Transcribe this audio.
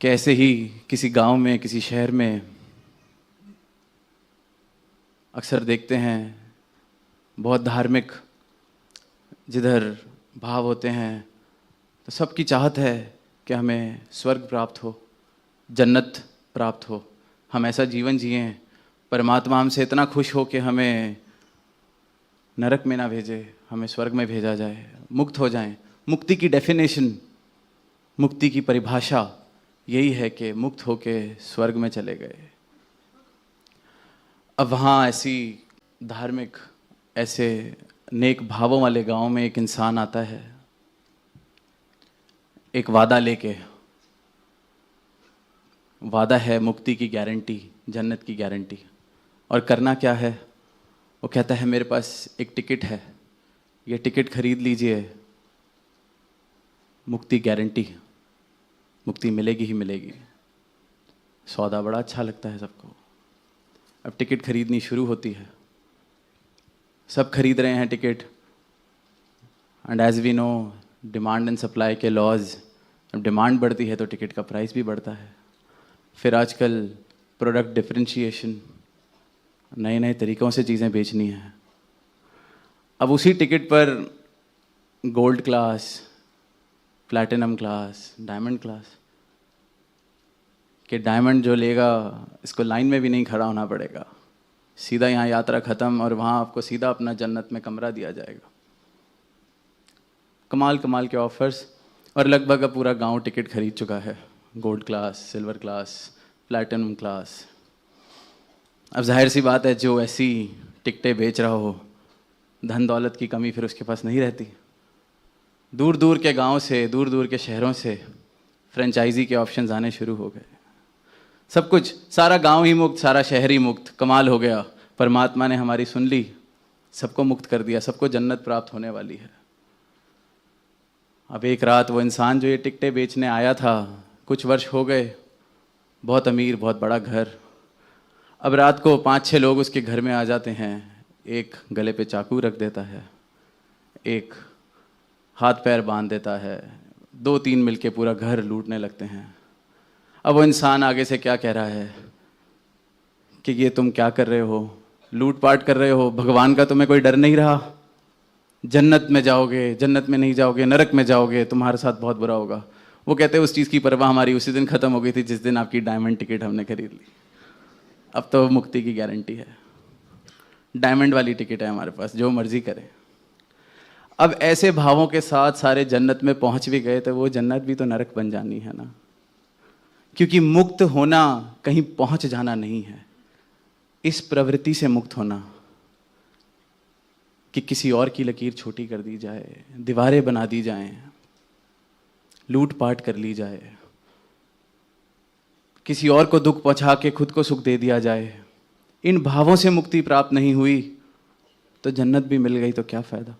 कि ऐसे ही किसी गांव में, किसी शहर में अक्सर देखते हैं बहुत धार्मिक जिधर भाव होते हैं, तो सबकी चाहत है कि हमें स्वर्ग प्राप्त हो, जन्नत प्राप्त हो, हम ऐसा जीवन जिएं, परमात्मा हमसे इतना खुश हो कि हमें नरक में ना भेजे, हमें स्वर्ग में भेजा जाए, मुक्त हो जाएं। मुक्ति की डेफिनेशन, मुक्ति की परिभाषा यही है कि मुक्त होके स्वर्ग में चले गए। अब वहाँ ऐसी धार्मिक, ऐसे नेक भावों वाले गांव में एक इंसान आता है, एक वादा लेके। वादा है मुक्ति की गारंटी, जन्नत की गारंटी। और करना क्या है? वो कहता है मेरे पास एक टिकट है, ये टिकट खरीद लीजिए, मुक्ति गारंटी, मुक्ति मिलेगी ही मिलेगी। सौदा बड़ा अच्छा लगता है सबको। अब टिकट खरीदनी शुरू होती है, सब खरीद रहे हैं ticket. And as we know, demand and supply के लॉज, अब डिमांड बढ़ती है तो टिकट का प्राइस भी बढ़ता है। फिर आजकल प्रोडक्ट डिफरेंशिएशन, नए नए तरीक़ों से चीज़ें बेचनी है। अब उसी टिकट पर gold class, platinum class, diamond class, कि डायमंड जो लेगा इसको लाइन में भी नहीं खड़ा होना पड़ेगा, सीधा यहाँ यात्रा ख़त्म और वहाँ आपको सीधा अपना जन्नत में कमरा दिया जाएगा। कमाल कमाल के ऑफर्स। और लगभग अब पूरा गांव टिकट खरीद चुका है, gold class, silver class, platinum class. अब जाहिर सी बात है, जो ऐसी टिकटें बेच रहा हो, धन दौलत की कमी फिर उसके पास नहीं रहती। दूर दूर के गांव से, दूर दूर के शहरों से फ्रेंचाइजी के ऑप्शंस आने शुरू हो गए। सब कुछ, सारा गांव ही मुक्त, सारा शहर ही मुक्त। कमाल हो गया, परमात्मा ने हमारी सुन ली, सबको मुक्त कर दिया, सबको जन्नत प्राप्त होने वाली है। अब एक रात वो इंसान जो ये टिकटें बेचने आया था, कुछ वर्ष हो गए, बहुत अमीर, बहुत बड़ा घर। अब रात को 5-6 लोग उसके घर में आ जाते हैं। एक गले पे चाकू रख देता है, एक हाथ पैर बांध देता है, 2-3 मिलके पूरा घर लूटने लगते हैं। अब वो इंसान आगे से क्या कह रहा है कि ये तुम क्या कर रहे हो, लूटपाट कर रहे हो, भगवान का तुम्हें कोई डर नहीं रहा? जन्नत में जाओगे, जन्नत में नहीं जाओगे, नरक में जाओगे, तुम्हारे साथ बहुत बुरा होगा। वो कहते हैं उस चीज़ की परवाह हमारी उसी दिन ख़त्म हो गई थी जिस दिन आपकी डायमंड टिकट हमने खरीद ली। अब तो मुक्ति की गारंटी है, डायमंड वाली टिकट है हमारे पास, जो मर्जी करें। अब ऐसे भावों के साथ सारे जन्नत में पहुंच भी गए तो वो जन्नत भी तो नरक बन जानी है ना। क्योंकि मुक्त होना कहीं पहुंच जाना नहीं है, इस प्रवृत्ति से मुक्त होना कि किसी और की लकीर छोटी कर दी जाए, दीवारें बना दी जाएं, लूटपाट कर ली जाए, किसी और को दुख पहुंचा के खुद को सुख दे दिया जाए। इन भावों से मुक्ति प्राप्त नहीं हुई तो जन्नत भी मिल गई तो क्या फ़ायदा।